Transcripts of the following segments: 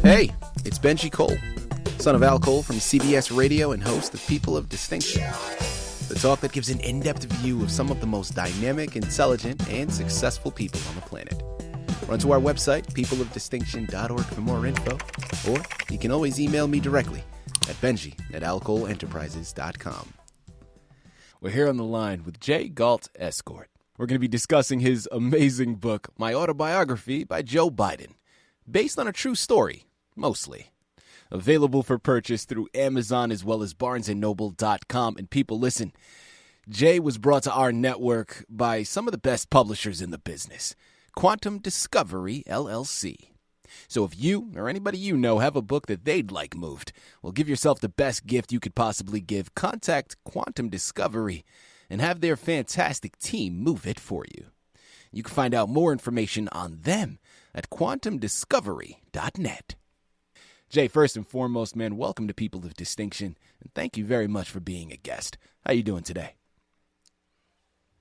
Hey, it's Benji Cole, son of Al Cole from CBS Radio and host of People of Distinction, the talk that gives an in-depth view of some of the most dynamic, intelligent, and successful people on the planet. Run to our website, peopleofdistinction.org for more info, or you can always email me directly at benji@alcoleenterprises.com. We're here on the line with J. Galt Escort. We're going to be discussing his amazing book, My Autobiography by Joe Biden, based on a true story, mostly. Available for purchase through Amazon as well as barnesandnoble.com. And people, listen, Jay was brought to our network by some of the best publishers in the business, Quantum Discovery, LLC. So if you or anybody you know have a book that they'd like moved, well, give yourself the best gift you could possibly give. Contact Quantum Discovery and have their fantastic team move it for you. You can find out more information on them at quantumdiscovery.net. Jay, first and foremost, man, welcome to People of Distinction, and thank you very much for being a guest. How you doing today?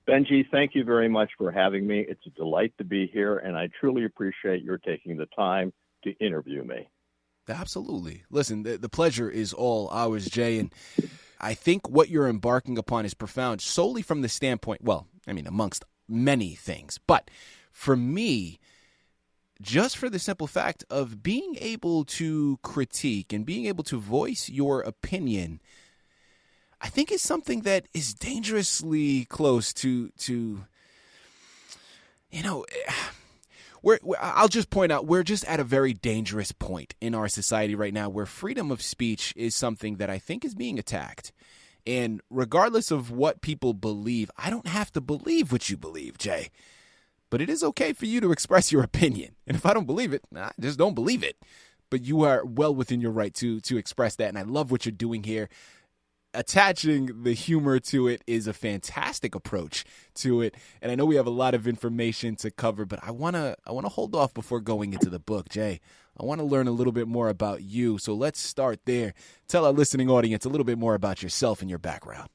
Benji, thank you very much for having me. It's a delight to be here, and I truly appreciate your taking the time to interview me. Absolutely. Listen, the pleasure is all ours, Jay, and I think what you're embarking upon is profound solely from the standpoint, well, I mean, amongst many things, but for me, just for the simple fact of being able to critique and being able to voice your opinion, I think is something that is dangerously close to I'll just point out, we're just at a very dangerous point in our society right now where freedom of speech is something that I think is being attacked. And regardless of what people believe, I don't have to believe what you believe, Jay. But it is okay for you to express your opinion. And if I don't believe it, I just don't believe it. But you are well within your right to express that. And I love what you're doing here. Attaching the humor to it is a fantastic approach to it. And I know we have a lot of information to cover, but I want to hold off before going into the book, Jay. I want to learn a little bit more about you. So let's start there. Tell our listening audience a little bit more about yourself and your background.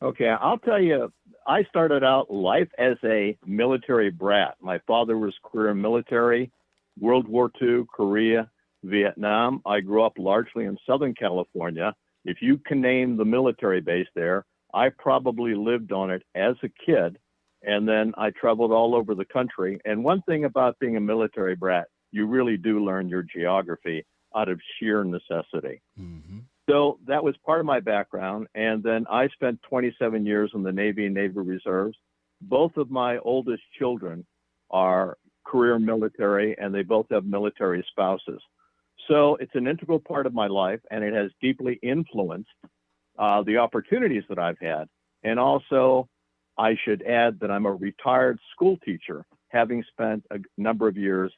Okay, I'll tell you, I started out life as a military brat. My father was career military, World War II, Korea, Vietnam. I grew up largely in Southern California. If you can name the military base there, I probably lived on it as a kid, and then I traveled all over the country. And one thing about being a military brat, you really do learn your geography out of sheer necessity. Mm-hmm. So that was part of my background. And then I spent 27 years in the Navy and Navy Reserves. Both of my oldest children are career military, and they both have military spouses. So it's an integral part of my life, and it has deeply influenced the opportunities that I've had. And also, I should add that I'm a retired school teacher, having spent a number of years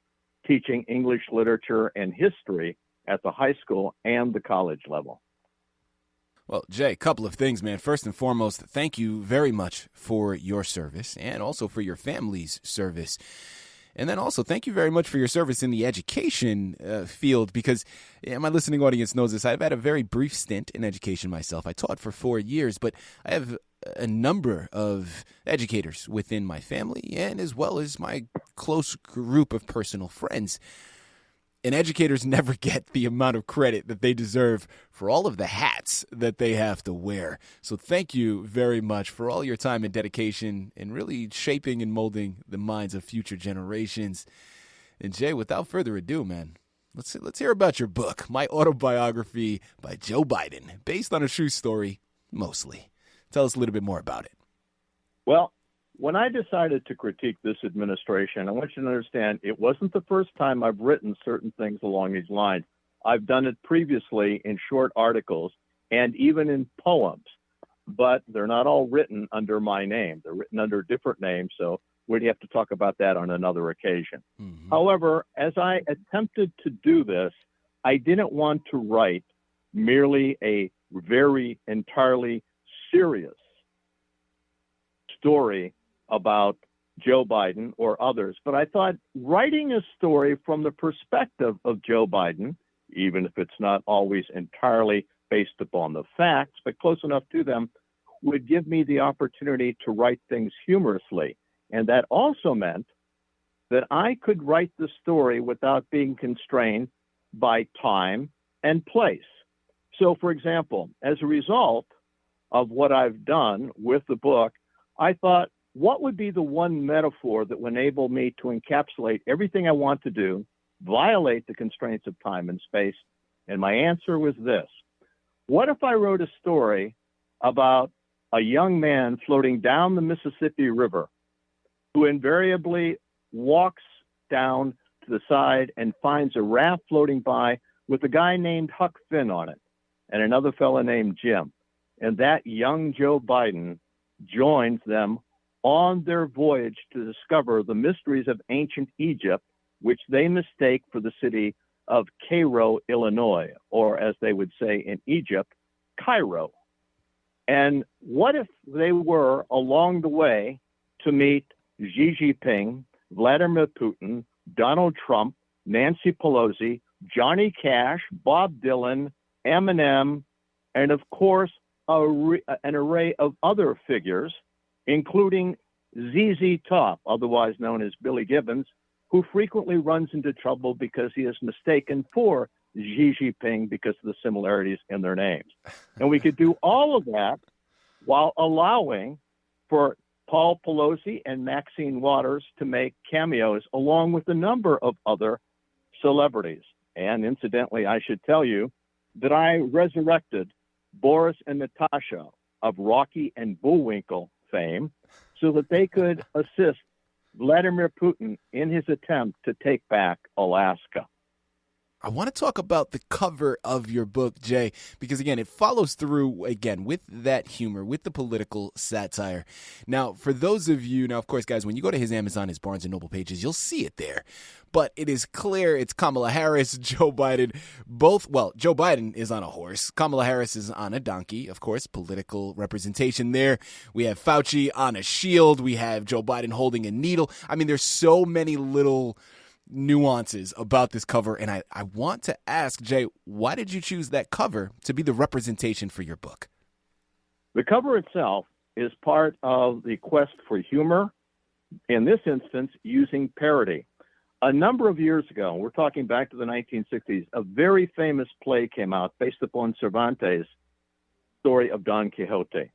teaching English literature and history at the high school and the college level. Well, Jay, a couple of things, man. First and foremost, thank you very much for your service and also for your family's service. And then also, thank you very much for your service in the education field, because my listening audience knows this. I've had a very brief stint in education myself. I taught for 4 years, but I have a number of educators within my family and as well as my close group of personal friends. And educators never get the amount of credit that they deserve for all of the hats that they have to wear. So thank you very much for all your time and dedication in really shaping and molding the minds of future generations. And Jay, without further ado, man, let's hear about your book, My Autobiography by Joe Biden, based on a true story, mostly. Tell us a little bit more about it. Well, when I decided to critique this administration, I want you to understand it wasn't the first time I've written certain things along these lines. I've done it previously in short articles and even in poems, but they're not all written under my name. They're written under different names, so we'd have to talk about that on another occasion. Mm-hmm. However, as I attempted to do this, I didn't want to write merely a very entirely serious story about Joe Biden or others, but I thought writing a story from the perspective of Joe Biden, even if it's not always entirely based upon the facts, but close enough to them, would give me the opportunity to write things humorously. And that also meant that I could write the story without being constrained by time and place. So, for example, as a result of what I've done with the book, I thought, what would be the one metaphor that would enable me to encapsulate everything I want to do, violate the constraints of time and space? And my answer was this. What if I wrote a story about a young man floating down the Mississippi River who invariably walks down to the side and finds a raft floating by with a guy named Huck Finn on it and another fellow named Jim. And that young Joe Biden joins them on their voyage to discover the mysteries of ancient Egypt, which they mistake for the city of Cairo, Illinois, or as they would say in Egypt, Cairo. And what if they were along the way to meet Xi Jinping, Vladimir Putin, Donald Trump, Nancy Pelosi, Johnny Cash, Bob Dylan, Eminem, and of course, an array of other figures, including ZZ Top, otherwise known as Billy Gibbons, who frequently runs into trouble because he is mistaken for Xi Jinping because of the similarities in their names. And we could do all of that while allowing for Paul Pelosi and Maxine Waters to make cameos, along with a number of other celebrities. And incidentally, I should tell you that I resurrected Boris and Natasha of Rocky and Bullwinkle fame so that they could assist Vladimir Putin in his attempt to take back Alaska. I want to talk about the cover of your book, Jay, because, again, it follows through, again, with that humor, with the political satire. Now, for those of you, now, of course, guys, when you go to his Amazon, his Barnes & Noble pages, you'll see it there. But it is clear it's Kamala Harris, Joe Biden, both. Well, Joe Biden is on a horse. Kamala Harris is on a donkey, of course, political representation there. We have Fauci on a shield. We have Joe Biden holding a needle. I mean, there's so many little nuances about this cover, and I want to ask, Jay, why did you choose that cover to be the representation for your book? The cover itself is part of the quest for humor, in this instance, using parody. A number of years ago, we're talking back to the 1960s, a very famous play came out based upon Cervantes' story of Don Quixote.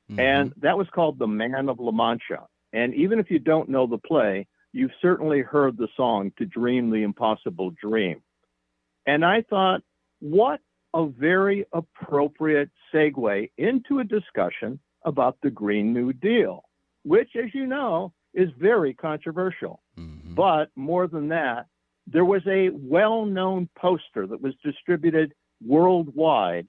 Mm-hmm. And that was called The Man of La Mancha. And even if you don't know the play, you've certainly heard the song To Dream the Impossible Dream. And I thought, what a very appropriate segue into a discussion about the Green New Deal, which, as you know, is very controversial. Mm-hmm. But more than that, there was a well-known poster that was distributed worldwide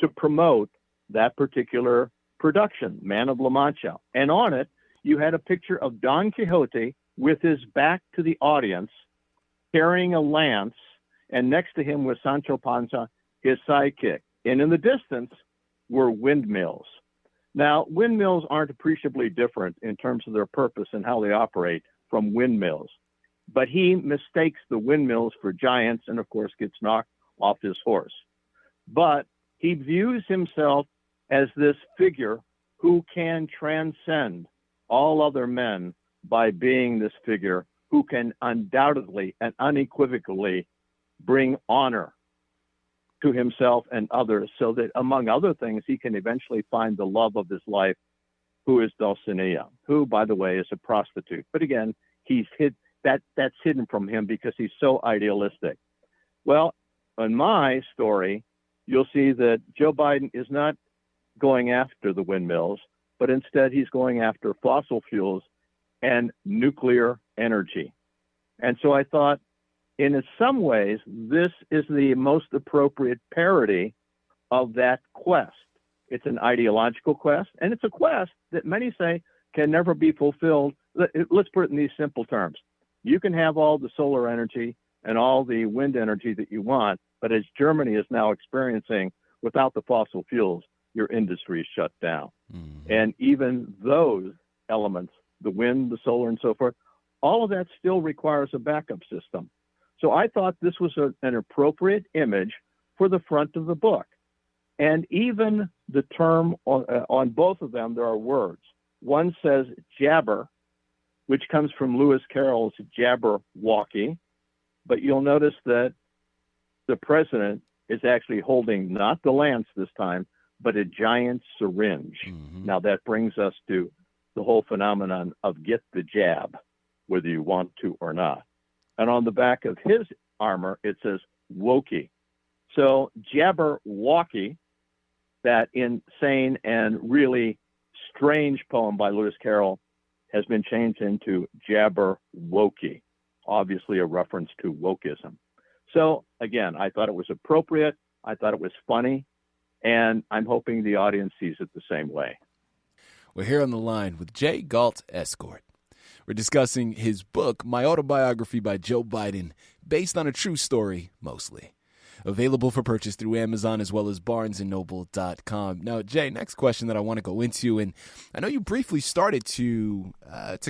to promote that particular production, Man of La Mancha. And on it, you had a picture of Don Quixote with his back to the audience, carrying a lance, and next to him was Sancho Panza, his sidekick. And in the distance were windmills. Now, windmills aren't appreciably different in terms of their purpose and how they operate from windmills. But he mistakes the windmills for giants and, of course, gets knocked off his horse. But he views himself as this figure who can transcend all other men by being this figure who can undoubtedly and unequivocally bring honor to himself and others, so that, among other things, he can eventually find the love of his life, who is Dulcinea, who, by the way, is a prostitute. But again, that's hidden from him because he's so idealistic. Well, in my story, you'll see that Joe Biden is not going after the windmills, but instead he's going after fossil fuels and nuclear energy. And so I thought, in some ways, this is the most appropriate parody of that quest. It's an ideological quest, and it's a quest that many say can never be fulfilled. Let's put it in these simple terms. You can have all the solar energy and all the wind energy that you want, but as Germany is now experiencing, without the fossil fuels, your industry is shut down. Mm-hmm. And even those elements, the wind, the solar, and so forth, all of that still requires a backup system. So I thought this was an appropriate image for the front of the book. And even the term on both of them, there are words. One says jabber, which comes from Lewis Carroll's Jabberwocky. But you'll notice that the president is actually holding not the lance this time, but a giant syringe. Mm-hmm. Now that brings us to the whole phenomenon of get the jab, whether you want to or not. And on the back of his armor, it says Wokey. So Jabberwocky, that insane and really strange poem by Lewis Carroll, has been changed into Jabberwocky, obviously a reference to wokeism. So again, I thought it was appropriate. I thought it was funny. And I'm hoping the audience sees it the same way. We're here on the line with J. Galt Escort. We're discussing his book, My Autobiography by Joe Biden, based on a true story, mostly. Available for purchase through Amazon as well as barnesandnoble.com. Now, Jay, next question that I want to go into, and I know you briefly started to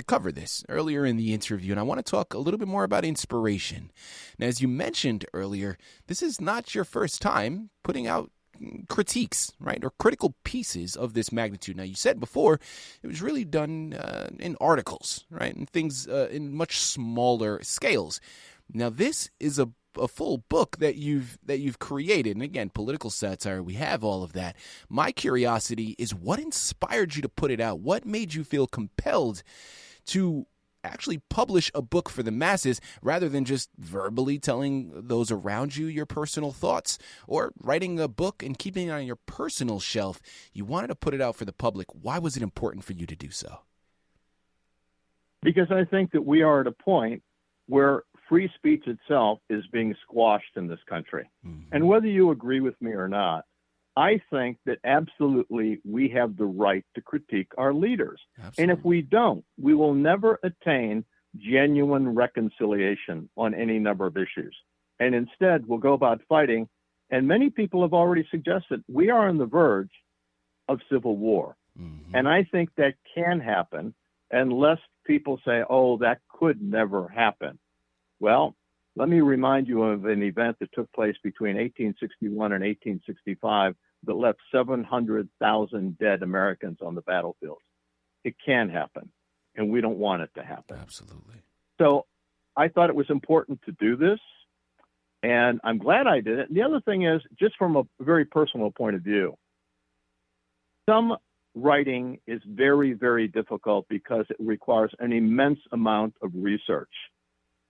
cover this earlier in the interview, and I want to talk a little bit more about inspiration. Now, as you mentioned earlier, this is not your first time putting out critiques, right, or critical pieces of this magnitude. Now, you said before it was really done in articles, right, and things in much smaller scales. Now, this is a full book that you've created, and again, political satire, we have all of that. My curiosity is what inspired you to put it out? What made you feel compelled to actually publish a book for the masses rather than just verbally telling those around you your personal thoughts or writing a book and keeping it on your personal shelf? You wanted to put it out for the public. Why was it important for you to do so? Because I think that we are at a point where free speech itself is being squashed in this country. Mm-hmm. And whether you agree with me or not, I think that absolutely we have the right to critique our leaders. Absolutely. And if we don't, we will never attain genuine reconciliation on any number of issues. And instead, we'll go about fighting. And many people have already suggested we are on the verge of civil war. Mm-hmm. And I think that can happen unless people say, oh, that could never happen. Well, let me remind you of an event that took place between 1861 and 1865 that left 700,000 dead Americans on the battlefields. It can happen, and we don't want it to happen. Absolutely. So I thought it was important to do this, and I'm glad I did it. And the other thing is, just from a very personal point of view, some writing is very, very difficult because it requires an immense amount of research.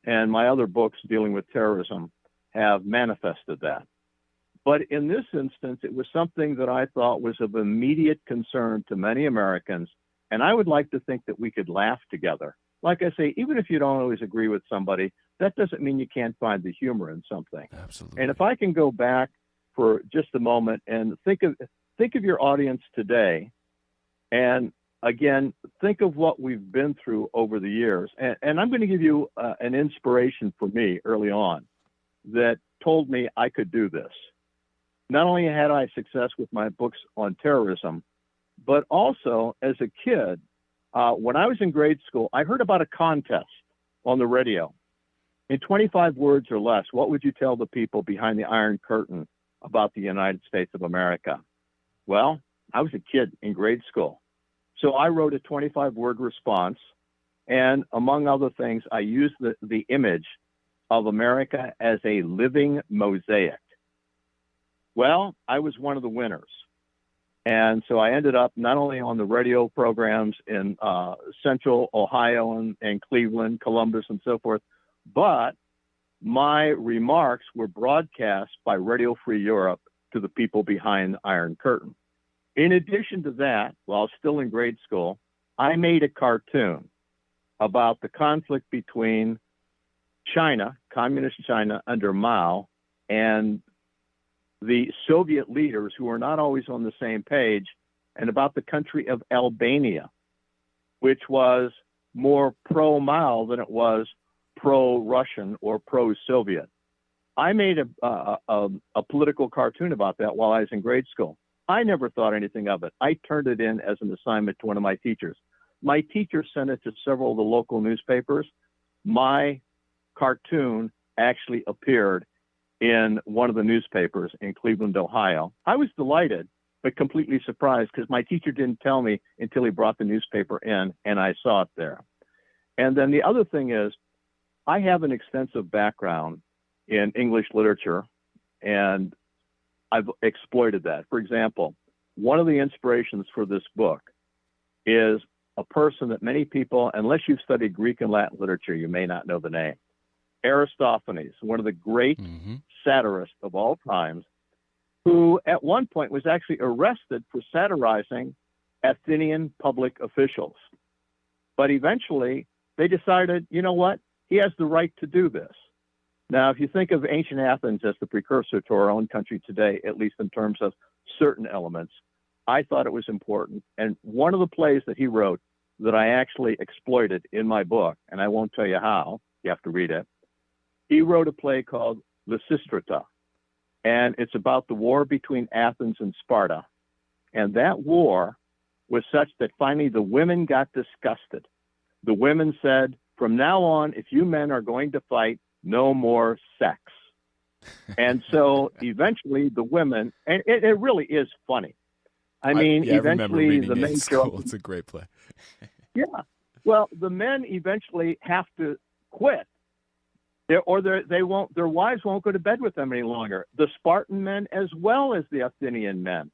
And my other books dealing with terrorism have manifested that. But in this instance, it was something that I thought was of immediate concern to many Americans. And I would like to think that we could laugh together. Like I say, even if you don't always agree with somebody, that doesn't mean you can't find the humor in something. Absolutely. And if I can go back for just a moment and think of your audience today, and again, think of what we've been through over the years. And I'm going to give you an inspiration for me early on that told me I could do this. Not only had I success with my books on terrorism, but also as a kid, when I was in grade school, I heard about a contest on the radio. In 25 words or less, what would you tell the people behind the Iron Curtain about the United States of America? Well, I was a kid in grade school. So I wrote a 25-word response, and among other things, I used the image of America as a living mosaic. Well, I was one of the winners. And so I ended up not only on the radio programs in Central Ohio and Cleveland, Columbus, and so forth, but my remarks were broadcast by Radio Free Europe to the people behind the Iron Curtain. In addition to that, while still in grade school, I made a cartoon about the conflict between China, communist China under Mao, and the Soviet leaders who were not always on the same page, and about the country of Albania, which was more pro-Mao than it was pro-Russian or pro-Soviet. I made a political cartoon about that while I was in grade school. I never thought anything of it. I turned it in as an assignment to one of my teachers. My teacher sent it to several of the local newspapers. My cartoon actually appeared in one of the newspapers in Cleveland, Ohio. I was delighted, but completely surprised because my teacher didn't tell me until he brought the newspaper in and I saw it there. And then the other thing is, I have an extensive background in English literature, and I've exploited that. For example, one of the inspirations for this book is a person that many people, unless you've studied Greek and Latin literature, you may not know the name. Aristophanes, one of the great satirists of all times, who at one point was actually arrested for satirizing Athenian public officials. But eventually they decided, you know what? He has the right to do this. Now, if you think of ancient Athens as the precursor to our own country today, at least in terms of certain elements, I thought it was important. And one of the plays that he wrote that I actually exploited in my book, and I won't tell you how, you have to read it, he wrote a play called Lysistrata. And it's about the war between Athens and Sparta. And that war was such that finally the women got disgusted. The women said, from now on, if you men are going to fight, no more sex. And so eventually the women, and it really is funny. I mean, I remember eventually reading the it men in school. It's a great play. Yeah. Well, the men eventually have to quit. Their wives won't go to bed with them any longer. The Spartan men as well as the Athenian men.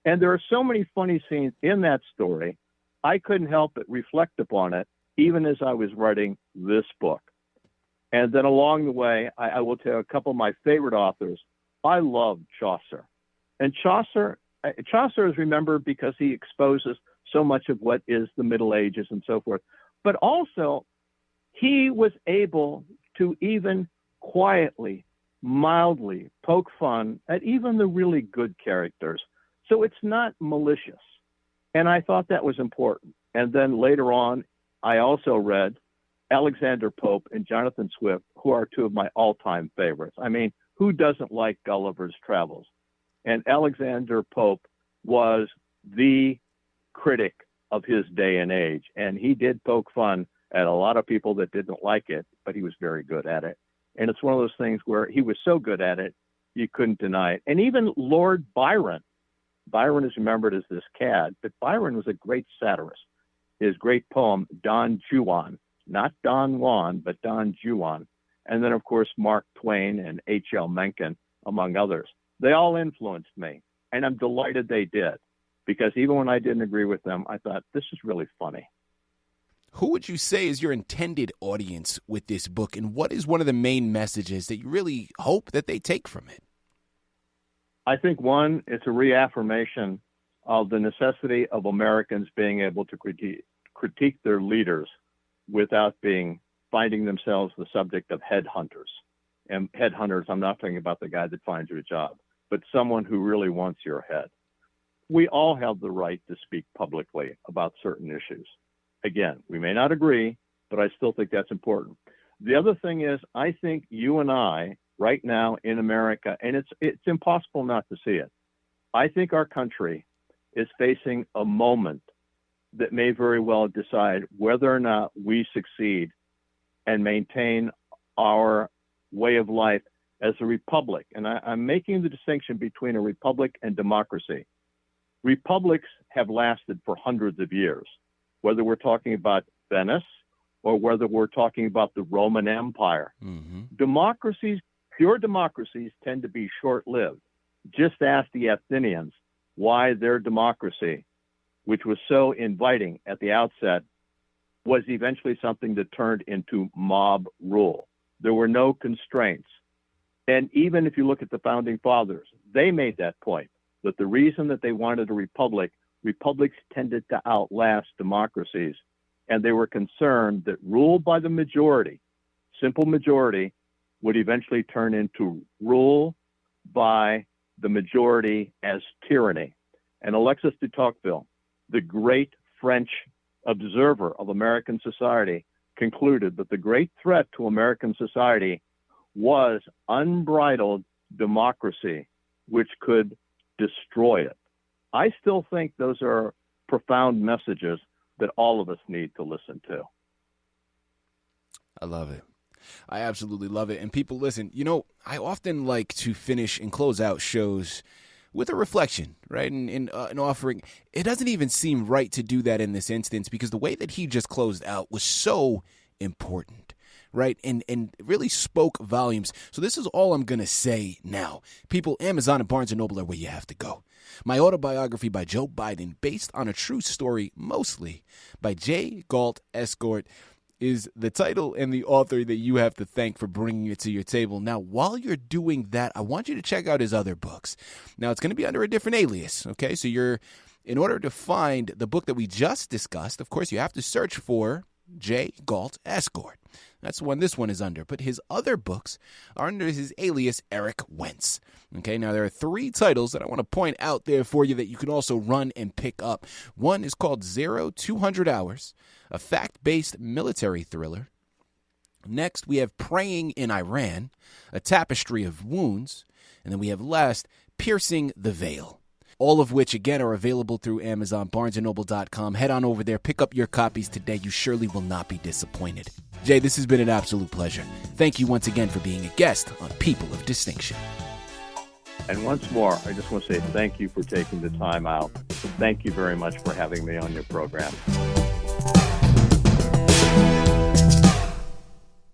And there are so many funny scenes in that story. I couldn't help but reflect upon it, even as I was writing this book. And then along the way, I will tell you a couple of my favorite authors. I love Chaucer. And Chaucer is remembered because he exposes so much of what is the Middle Ages and so forth. But also, he was able to even quietly, mildly poke fun at even the really good characters. So it's not malicious. And I thought that was important. And then later on, I also read Alexander Pope and Jonathan Swift, who are two of my all-time favorites. I mean, who doesn't like Gulliver's Travels? And Alexander Pope was the critic of his day and age. And he did poke fun at a lot of people that didn't like it, but he was very good at it. And it's one of those things where he was so good at it, you couldn't deny it. And even Lord Byron is remembered as this cad, but Byron was a great satirist. His great poem, Don Juan, not Don Juan, but Don Juan. And then, of course, Mark Twain and H.L. Mencken, among others. They all influenced me, and I'm delighted they did, because even when I didn't agree with them, I thought, this is really funny. Who would you say is your intended audience with this book, and what is one of the main messages that you really hope that they take from it? I think, one, it's a reaffirmation of the necessity of Americans being able to critique their leaders without finding themselves the subject of headhunters. And headhunters, I'm not talking about the guy that finds you a job, but someone who really wants your head. We all have the right to speak publicly about certain issues. Again, we may not agree, but I still think that's important. The other thing is, I think you and I, right now in America, and it's impossible not to see it, I think our country is facing a moment that may very well decide whether or not we succeed and maintain our way of life as a republic. And I'm making the distinction between a republic and democracy. Republics have lasted for hundreds of years, whether we're talking about Venice or whether we're talking about the Roman Empire. Mm-hmm. Democracies, pure democracies, tend to be short-lived. Just ask the Athenians why their democracy, which was so inviting at the outset, was eventually something that turned into mob rule. There were no constraints. And even if you look at the founding fathers, they made that point, that the reason that they wanted a republic, republics tended to outlast democracies. And they were concerned that rule by the majority, simple majority, would eventually turn into rule by the majority as tyranny. And Alexis de Tocqueville, the great French observer of American society, concluded that the great threat to American society was unbridled democracy, which could destroy it. I still think those are profound messages that all of us need to listen to. I love it. I absolutely love it. And people, listen, I often like to finish and close out shows with a reflection, right? And offering, it doesn't even seem right to do that in this instance because the way that he just closed out was so important, right? And really spoke volumes. So this is all I'm going to say now. People, Amazon and Barnes & Noble are where you have to go. My Autobiography by Joe Biden, based on a true story, mostly by J. Galt Escort, is the title and the author that you have to thank for bringing it to your table. Now, while you're doing that, I want you to check out his other books. Now, it's going to be under a different alias, okay? So in order to find the book that we just discussed, of course, you have to search for J. Galt Escort. That's the one this one is under. But his other books are under his alias Eric Wentz. Okay, now there are 3 titles that I want to point out there for you that you can also run and pick up. One is called 0200 Hours, a fact-based military thriller. Next, we have Praying in Iran, a tapestry of wounds. And then we have last, Piercing the Veil. All of which, again, are available through Amazon, BarnesandNoble.com. Head on over there. Pick up your copies today. You surely will not be disappointed. Jay, this has been an absolute pleasure. Thank you once again for being a guest on People of Distinction. And once more, I just want to say thank you for taking the time out. Thank you very much for having me on your program.